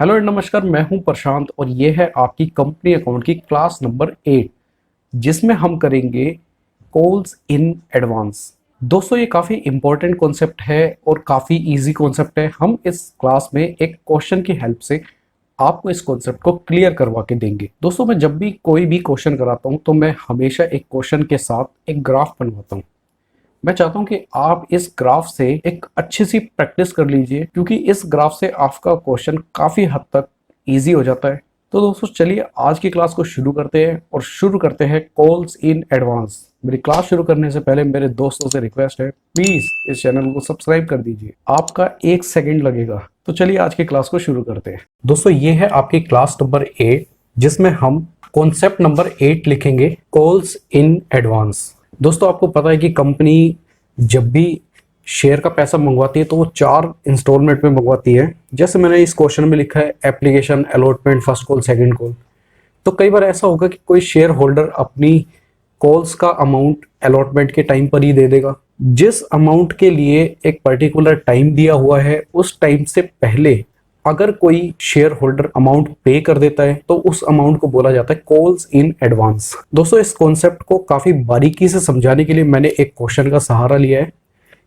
Hello and नमस्कार। मैं हूं प्रशांत और ये है आपकी कंपनी अकाउंट की क्लास नंबर 8 जिसमें हम करेंगे कॉल्स इन एडवांस। दोस्तों ये काफ़ी इंपॉर्टेंट कॉन्सेप्ट है और काफ़ी इजी कॉन्सेप्ट है। हम इस क्लास में एक क्वेश्चन की हेल्प से आपको इस कॉन्सेप्ट को क्लियर करवा के देंगे। दोस्तों मैं जब भी कोई भी क्वेश्चन कराता हूं तो मैं हमेशा एक क्वेश्चन के साथ एक ग्राफ बनवाता हूं। मैं चाहता हूं कि आप इस ग्राफ से एक अच्छी सी प्रैक्टिस कर लीजिए, क्योंकि इस ग्राफ से आपका क्वेश्चन काफ़ी हद तक इजी हो जाता है। तो दोस्तों चलिए आज की क्लास को शुरू करते हैं और शुरू करते हैं कॉल्स इन एडवांस। मेरी क्लास शुरू करने से पहले मेरे दोस्तों से रिक्वेस्ट है, प्लीज इस चैनल को सब्सक्राइब कर दीजिए। आपका 1 सेकंड लगेगा। तो चलिए आज की क्लास को शुरू करते हैं। दोस्तों ये है आपकी क्लास नंबर 8 जिसमें हम कॉन्सेप्ट नंबर 8 लिखेंगे, कॉल्स इन एडवांस। दोस्तों आपको पता है कि कंपनी जब भी शेयर का पैसा मंगवाती है तो वो 4 इंस्टॉलमेंट में मंगवाती है। जैसे मैंने इस क्वेश्चन में लिखा है application, allotment, first call, second call. तो कई बार ऐसा होगा कि कोई शेयर होल्डर अपनी कॉल्स का अमाउंट अलॉटमेंट के टाइम पर ही दे देगा। जिस अमाउंट के लिए एक पर्टिकुलर टाइम दिया हुआ है उस टाइम से पहले अगर कोई शेयर होल्डर अमाउंट पे कर देता है तो उस अमाउंट को बोला जाता है कॉल्स इन एडवांस। दोस्तों इस कॉन्सेप्ट को काफी बारीकी से समझाने के लिए मैंने एक क्वेश्चन का सहारा लिया है।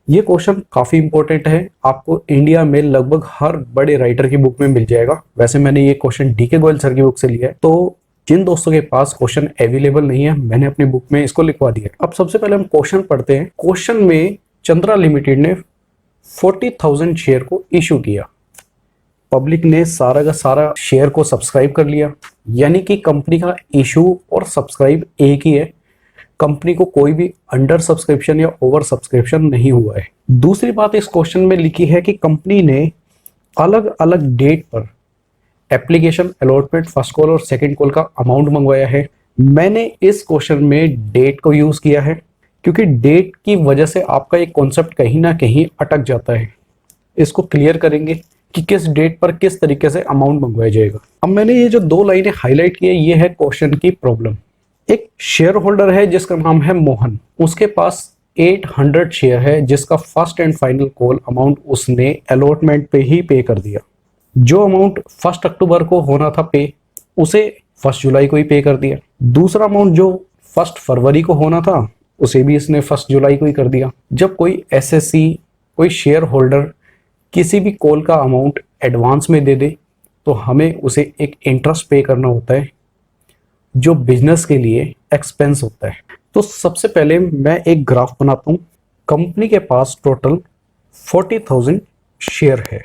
ये क्वेश्चन काफी इंपॉर्टेंट है, आपको इंडिया में लगभग हर बड़े राइटर की बुक में मिल जाएगा। वैसे मैंने ये क्वेश्चन डीके गोयल सर की बुक से लिया है, तो जिन दोस्तों के पास क्वेश्चन अवेलेबल नहीं है मैंने अपनी बुक में इसको लिखवा दिया। अब सबसे पहले हम क्वेश्चन पढ़ते हैं। क्वेश्चन में चंद्रा लिमिटेड ने 40,000 शेयर को इशू किया। पब्लिक ने सारा का सारा शेयर को सब्सक्राइब कर लिया, यानी कि कंपनी का इशू और सब्सक्राइब एक ही है। कंपनी को कोई भी अंडर सब्सक्रिप्शन या ओवर सब्सक्रिप्शन नहीं हुआ है। दूसरी बात इस क्वेश्चन में लिखी है कि कंपनी ने अलग अलग डेट पर एप्लीकेशन, अलॉटमेंट, फर्स्ट कॉल और सेकंड कॉल का अमाउंट मंगवाया है। मैंने इस क्वेश्चन में डेट को यूज किया है क्योंकि डेट की वजह से आपका एक कॉन्सेप्ट कहीं ना कहीं अटक जाता है। इसको क्लियर करेंगे कि किस डेट पर किस तरीके से अमाउंट मंगवाया जाएगा। अब मैंने ये जो 2 लाइनें हाईलाइट की है ये है क्वेश्चन की प्रॉब्लम। एक शेयर होल्डर है जिसका नाम है मोहन, उसके पास 800 शेयर है जिसका first and final call amount उसने अलॉटमेंट पे ही पे कर दिया। जो अमाउंट 1 अक्टूबर को होना था पे, उसे 1 जुलाई को ही पे कर दिया। दूसरा अमाउंट जो 1 फरवरी को होना था उसे भी इसने 1 जुलाई को ही कर दिया। जब कोई एसएससी, कोई शेयर होल्डर किसी भी कॉल का अमाउंट एडवांस में दे दे तो हमें उसे एक इंटरेस्ट पे करना होता है जो बिजनेस के लिए एक्सपेंस होता है। तो सबसे पहले मैं एक ग्राफ बनाता हूं। कंपनी के पास टोटल 40,000 शेयर है।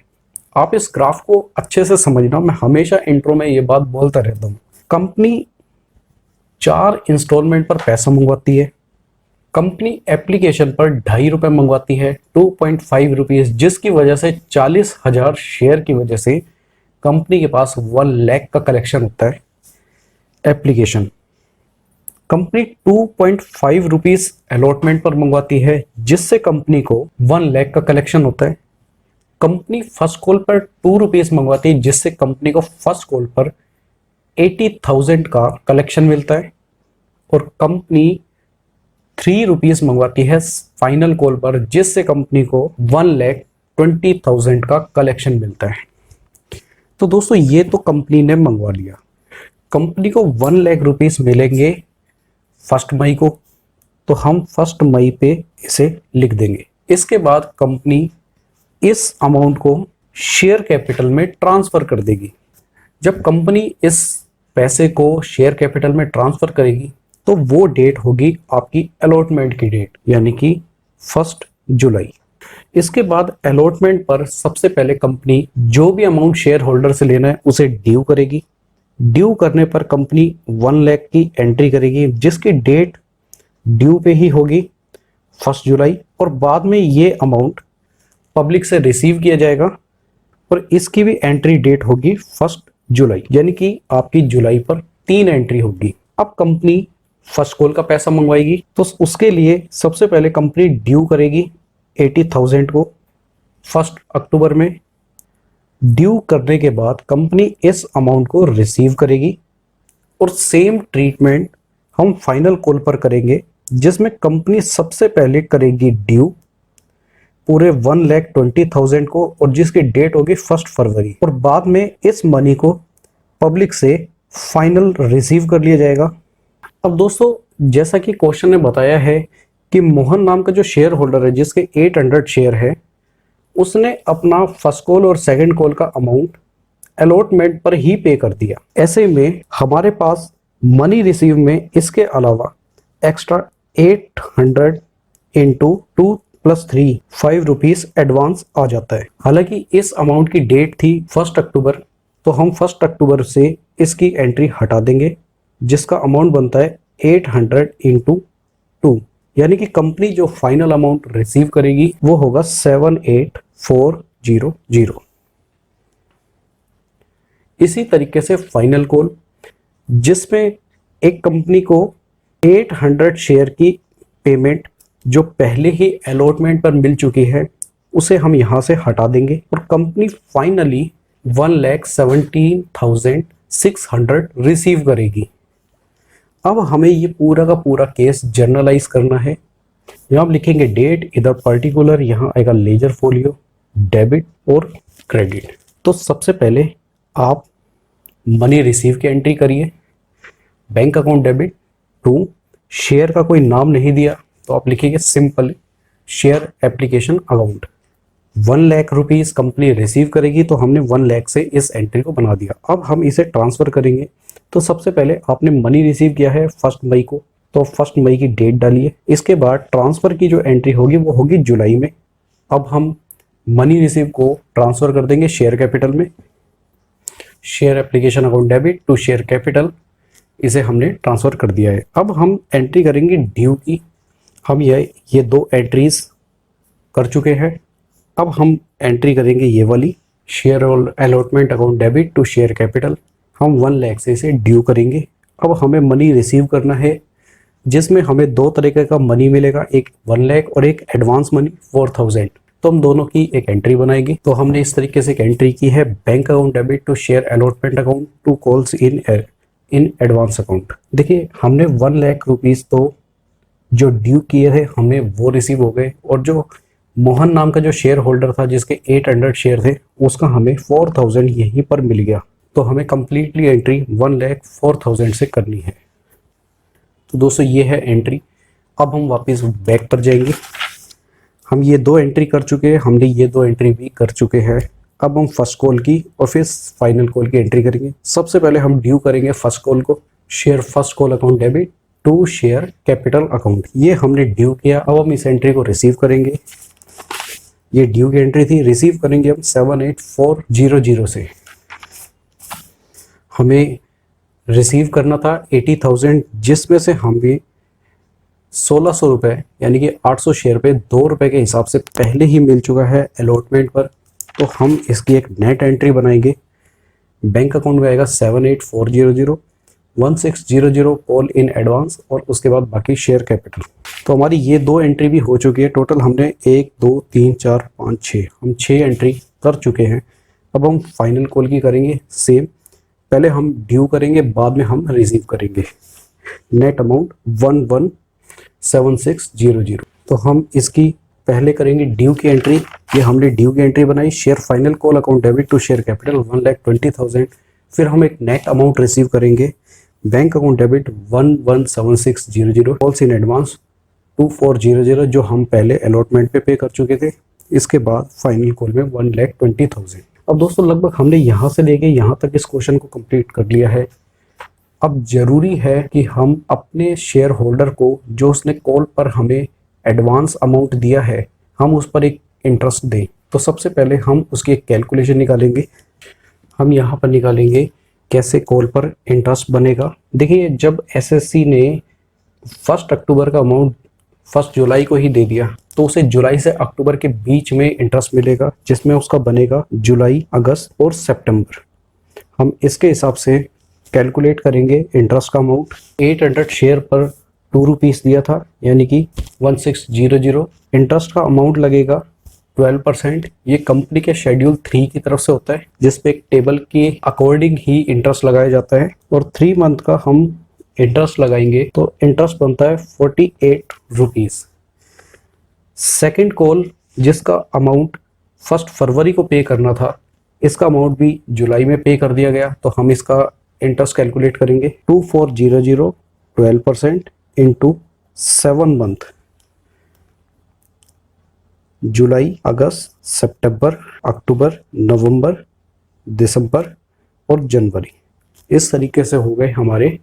आप इस ग्राफ को अच्छे से समझना, मैं हमेशा इंट्रो में ये बात बोलता रहता हूं। कंपनी 4 इंस्टॉलमेंट पर पैसा मंगवाती है। कंपनी एप्लीकेशन पर 2.5 रुपए मंगवाती है, 2.5 रुपीज, जिसकी वजह से 40,000 शेयर की वजह से कंपनी के पास 1 लाख का कलेक्शन होता है। एप्लीकेशन कंपनी 2.5 रुपीज अलॉटमेंट पर मंगवाती है जिससे कंपनी को 1 लाख का कलेक्शन होता है। कंपनी फर्स्ट कॉल पर 2 रुपीज मंगवाती है जिससे कंपनी को फर्स्ट कॉल पर 80,000 का कलेक्शन मिलता है। और कंपनी 3 रुपीज मंगवाती है फाइनल कॉल पर जिससे कंपनी को 1,20,000 का कलेक्शन मिलता है। तो दोस्तों ये तो कंपनी ने मंगवा लिया। कंपनी को 1 लाख रुपीज मिलेंगे 1 मई को, तो हम 1 मई पे इसे लिख देंगे। इसके बाद कंपनी इस अमाउंट को शेयर कैपिटल में ट्रांसफर कर देगी। जब कंपनी इस पैसे को शेयर कैपिटल में ट्रांसफर करेगी तो वो डेट होगी आपकी अलॉटमेंट की डेट, यानी कि 1 जुलाई। इसके बाद अलॉटमेंट पर सबसे पहले कंपनी जो भी अमाउंट शेयर होल्डर से लेना है उसे ड्यू करेगी। ड्यू करने पर कंपनी 1 लाख की एंट्री करेगी जिसकी डेट ड्यू पे ही होगी 1 जुलाई। और बाद में ये अमाउंट पब्लिक से रिसीव किया जाएगा और इसकी भी एंट्री डेट होगी 1 जुलाई, यानी कि आपकी जुलाई पर 3 एंट्री होगी। अब कंपनी फर्स्ट कॉल का पैसा मंगवाएगी तो उसके लिए सबसे पहले कंपनी ड्यू करेगी 80,000 को 1 अक्टूबर में। ड्यू करने के बाद कंपनी इस अमाउंट को रिसीव करेगी और सेम ट्रीटमेंट हम फाइनल कॉल पर करेंगे जिसमें कंपनी सबसे पहले करेगी ड्यू, पूरे 1,20,000 को, और जिसकी डेट होगी 1 फरवरी, और बाद में इस मनी को पब्लिक से फाइनल रिसीव कर लिया जाएगा। अब दोस्तों, जैसा कि क्वेश्चन ने बताया है कि मोहन नाम का जो शेयर होल्डर है जिसके 800 शेयर है, उसने अपना फर्स्ट कॉल और सेकंड कॉल का अमाउंट अलॉटमेंट पर ही पे कर दिया। ऐसे में हमारे पास मनी रिसीव में इसके अलावा एक्स्ट्रा 800 इंटू 2 + 3 5 रुपीज एडवांस आ जाता है। हालांकि इस अमाउंट की डेट थी 1 अक्टूबर, तो हम 1 अक्टूबर से इसकी एंट्री हटा देंगे, जिसका अमाउंट बनता है 800 इंटू 2, यानी कि कंपनी जो फाइनल अमाउंट रिसीव करेगी वो होगा 78,400। इसी तरीके से फाइनल कॉल, जिसमें एक कंपनी को 800 शेयर की पेमेंट जो पहले ही अलॉटमेंट पर मिल चुकी है उसे हम यहां से हटा देंगे, और कंपनी फाइनली 1,17,600 रिसीव करेगी। अब हमें ये पूरा का पूरा केस जर्नलाइज करना है। यहाँ हम लिखेंगे डेट, इधर पर्टिकुलर, यहाँ आएगा लेजर फोलियो, डेबिट और क्रेडिट। तो सबसे पहले आप मनी रिसीव की एंट्री करिए, bank account debit to, share का कोई नाम नहीं दिया तो आप लिखेंगे simple share application account. 1 lakh rupees company receive करेगी, तो हमने 1 लाख से इस एंट्री को बना दिया। अब हम इसे ट्रांसफर करेंगे। तो सबसे पहले आपने मनी रिसीव किया है 1 मई को, तो 1 मई की डेट डालिए। इसके बाद ट्रांसफर की जो एंट्री होगी वो होगी जुलाई में। अब हम मनी रिसीव को ट्रांसफर कर देंगे शेयर कैपिटल में, share application account debit to share capital, इसे हमने ट्रांसफर कर दिया है। अब हम एंट्री करेंगे ड्यू की। हम ये 2 एंट्रीज कर चुके हैं। अब हम एंट्री करेंगे ये वाली, share allotment account debit to share capital. हम 1 लाख से इसे ड्यू करेंगे। अब हमें मनी रिसीव करना है, जिसमें हमें 2 तरीके का मनी मिलेगा, एक 1 लाख और एक एडवांस मनी 4,000। तो हम दोनों की एक एंट्री बनाएंगे। तो हमने इस तरीके से एक एंट्री की है, bank account debit to share allotment account to calls in advance account. देखिए, हमने 1 लाख रुपीज तो जो ड्यू किए थे हमने वो रिसीव हो गए, और जो मोहन नाम का जो शेयर होल्डर था जिसके 800 शेयर थे उसका हमें 4,000 यहीं पर मिल गया। तो हमें कंप्लीटली एंट्री 1,04,000 से करनी है। तो दोस्तों, ये है एंट्री। अब हम वापस बैक पर जाएंगे। हम ये 2 एंट्री कर चुके हैं, हमने ये 2 एंट्री भी कर चुके हैं। अब हम फर्स्ट कॉल की और फिर फाइनल कॉल की एंट्री करेंगे। सबसे पहले हम ड्यू करेंगे फर्स्ट कॉल को, share first call account debit to share capital account. ये हमने ड्यू किया। अब हम इस एंट्री को रिसीव करेंगे। ये ड्यू की एंट्री थी, रिसीव करेंगे हम 78,400 से। हमें रिसीव करना था 80,000, जिसमें से हमें 1,600 रुपये यानी कि 800 शेयर पे 2 रुपये के हिसाब से पहले ही मिल चुका है अलॉटमेंट पर। तो हम इसकी एक नेट एंट्री बनाएंगे। बैंक अकाउंट में आएगा 78,400 1600 कॉल इन एडवांस, और उसके बाद बाकी शेयर कैपिटल। तो हमारी ये 2 एंट्री भी हो चुकी है। टोटल हमने 1 2 3 4 5 6 हम 6 एंट्री कर चुके हैं। अब हम फाइनल कॉल की करेंगे सेम। पहले हम ड्यू करेंगे, बाद में हम रिसीव करेंगे। Net amount 117600। तो हम इसकी पहले करेंगे ड्यू की एंट्री। ये हमने ड्यू की एंट्री बनाई, share final call account debit to share capital 1,20,000। फिर हम एक नेट अमाउंट रिसीव करेंगे, bank account debit 117600 calls in advance 2400 जो हम पहले अलॉटमेंट पे कर चुके थे। इसके बाद फाइनल कॉल में 1,20,000। अब दोस्तों, लगभग हमने यहाँ से लेके यहाँ तक इस क्वेश्चन को कंप्लीट कर लिया है। अब जरूरी है कि हम अपने शेयर होल्डर को, जो उसने कॉल पर हमें एडवांस अमाउंट दिया है, हम उस पर एक इंटरेस्ट दें। तो सबसे पहले हम उसकी एक कैलकुलेशन निकालेंगे। हम यहाँ पर निकालेंगे कैसे कॉल पर इंटरेस्ट बनेगा। देखिए, जब एसएससी ने 1 अक्टूबर का अमाउंट 1 जुलाई को ही दे दिया, तो उसे जुलाई से अक्टूबर के बीच में इंटरेस्ट मिलेगा, जिसमें उसका बनेगा जुलाई, अगस्त और सितंबर। हम इसके हिसाब से कैलकुलेट करेंगे इंटरेस्ट का अमाउंट। 800 शेयर पर 2 रुपीज़ दिया था, यानी कि 1600। इंटरेस्ट का अमाउंट लगेगा 12%। ये कंपनी के शेड्यूल 3 की तरफ से होता है, जिसपे एक टेबल के अकॉर्डिंग ही इंटरेस्ट लगाया जाता है। और 3 मंथ का हम इंटरेस्ट लगाएंगे तो इंटरेस्ट बनता है 48 रुपीज़। सेकेंड कॉल जिसका अमाउंट 1 फरवरी को पे करना था, इसका अमाउंट भी जुलाई में पे कर दिया गया। तो हम इसका इंटरेस्ट कैलकुलेट करेंगे 2400 12% इंटू 7 मंथ, जुलाई, अगस्त, सितंबर, अक्टूबर, नवंबर, दिसंबर और जनवरी। इस तरीके से हो गए हमारे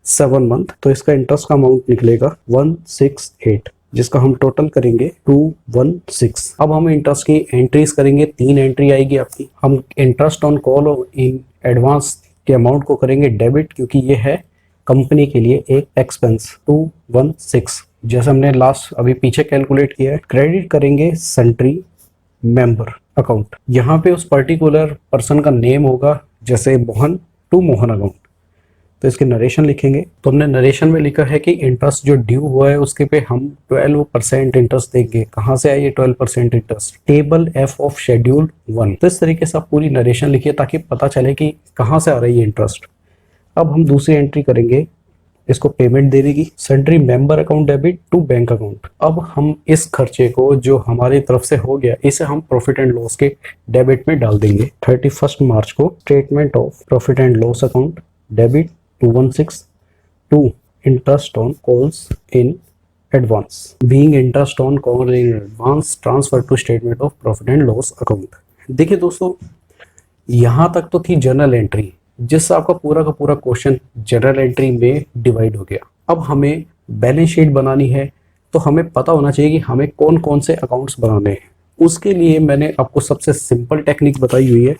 7 मंथ। तो इसका इंटरेस्ट का अमाउंट निकलेगा 168, जिसका हम टोटल करेंगे 216। अब हम इंटरेस्ट की एंट्रीज करेंगे, 3 एंट्री आएगी आपकी। हम इंटरेस्ट ऑन कॉल और इन एडवांस के अमाउंट को करेंगे डेबिट, क्योंकि ये है कंपनी के लिए एक एक्सपेंस 216, जैसे हमने लास्ट अभी पीछे कैलकुलेट किया है। क्रेडिट करेंगे सन्ट्री मेंबर अकाउंट, यहाँ पे उस पर्टिकुलर पर्सन का नेम होगा, जैसे मोहन टू मोहन अकाउंट। तो इसके नरेशन लिखेंगे। तो हमने नरेशन में लिखा है कि इंटरेस्ट जो ड्यू हुआ है उसके पे हम 12% इंटरेस्ट देंगे। कहाँ से आए ये 12% interest? Table F of schedule 1। तो इस तरीके से आप पूरी नरेशन लिखिए ताकि पता चले कि कहाँ से आ रही है इंटरेस्ट। अब हम दूसरी एंट्री करेंगे, इसको पेमेंट दे देगी sundry member account debit to bank account. अब हम इस खर्चे को जो हमारी तरफ से हो गया, इसे हम प्रॉफिट एंड लॉस के डेबिट में डाल देंगे। 31 मार्च को statement of profit and loss account debit 216 interest on calls in advance, being interest on call in advance transfer to statement of profit and loss account. देखिए दोस्तों, यहाँ तक तो थी जनरल एंट्री, जिससे आपका पूरा का पूरा क्वेश्चन जनरल एंट्री में डिवाइड हो गया। अब हमें बैलेंस शीट बनानी है, तो हमें पता होना चाहिए कि हमें कौन कौन से अकाउंट्स बनाने हैं। उसके लिए मैंने आपको सबसे सिंपल टेक्निक बताई हुई है।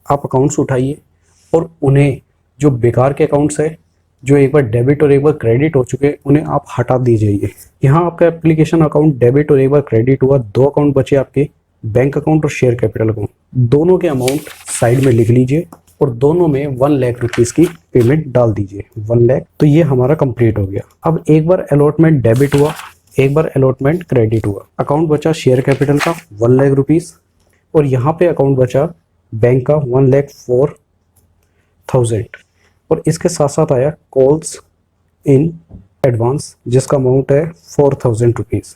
आप अकाउंट्स उठाइए और उन्हें, जो बेकार के अकाउंट्स है, जो एक बार डेबिट और एक बार क्रेडिट हो चुके हैं, उन्हें आप हटा दीजिए। यहाँ आपका एप्लीकेशन अकाउंट डेबिट और एक बार क्रेडिट हुआ, 2 अकाउंट बचे आपके, बैंक अकाउंट और शेयर कैपिटल अकाउंट। दोनों के अमाउंट साइड में लिख लीजिए और दोनों में 1 लाख रुपीस की पेमेंट डाल दीजिए, 1 लाख। तो ये हमारा कंप्लीट हो गया। अब एक बार अलॉटमेंट डेबिट हुआ, एक बार अलॉटमेंट क्रेडिट हुआ। अकाउंट बचा शेयर कैपिटल का 1 लाख रुपीस, और यहाँ पे अकाउंट बचा बैंक का 1,04,000, और इसके साथ साथ आया कॉल्स इन एडवांस, जिसका अमाउंट है 4,000 रुपीज़।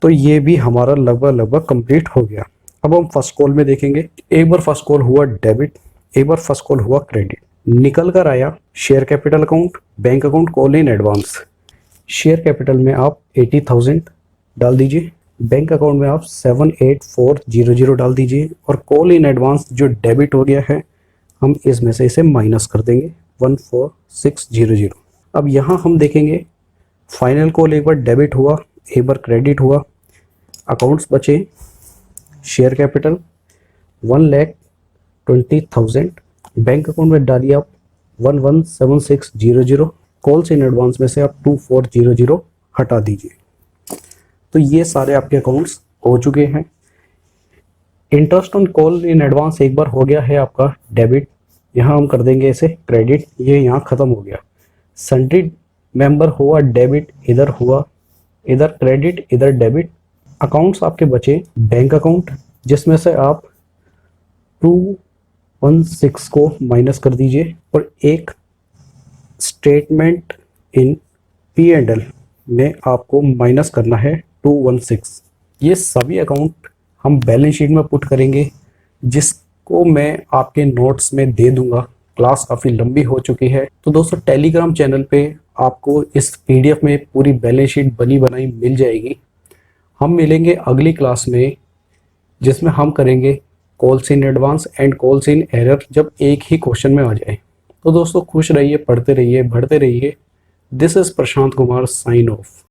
तो ये भी हमारा लगभग कंप्लीट हो गया। अब हम फर्स्ट कॉल में देखेंगे। एक बार फर्स्ट कॉल हुआ डेबिट, एक बार फर्स्ट कॉल हुआ क्रेडिट। निकल कर आया share capital account, bank account, call in advance. Share capital में आप 80,000 डाल दीजिए, बैंक अकाउंट में आप 78400 डाल दीजिए, और कॉल इन एडवांस जो डेबिट हो गया है, हम इसमें से इसे माइनस कर देंगे 14600। अब यहाँ हम देखेंगे फाइनल कॉल एक बार डेबिट हुआ, एक बार क्रेडिट हुआ। अकाउंट्स बचे शेयर कैपिटल 1,20,000, बैंक अकाउंट में डालिए आप 117600, कॉल्स इन एडवांस में से आप 2400 हटा दीजिए। तो ये सारे आपके अकाउंट्स हो चुके हैं। Interest on call in advance एक बार हो गया है आपका डेबिट, यहाँ हम कर देंगे इसे क्रेडिट, ये यहाँ ख़त्म हो गया। सन्ट्री मेंबर हुआ डेबिट, इधर हुआ, इधर क्रेडिट, इधर डेबिट। अकाउंट्स आपके बचे बैंक अकाउंट, जिसमें से आप 216 को माइनस कर दीजिए, और एक स्टेटमेंट इन P&L में आपको माइनस करना है 216। ये सभी अकाउंट हम बैलेंस शीट में पुट करेंगे, जिसको मैं आपके नोट्स में दे दूंगा। क्लास काफ़ी लंबी हो चुकी है, तो दोस्तों टेलीग्राम चैनल पे आपको इस PDF में पूरी बैलेंस शीट बनी बनाई मिल जाएगी। हम मिलेंगे अगली क्लास में, जिसमें हम करेंगे calls in advance and calls in error, जब एक ही क्वेश्चन में आ जाए। तो दोस्तों खुश रहिए, पढ़ते रहिए, बढ़ते रहिए। This is Prashant Kumar, sign of.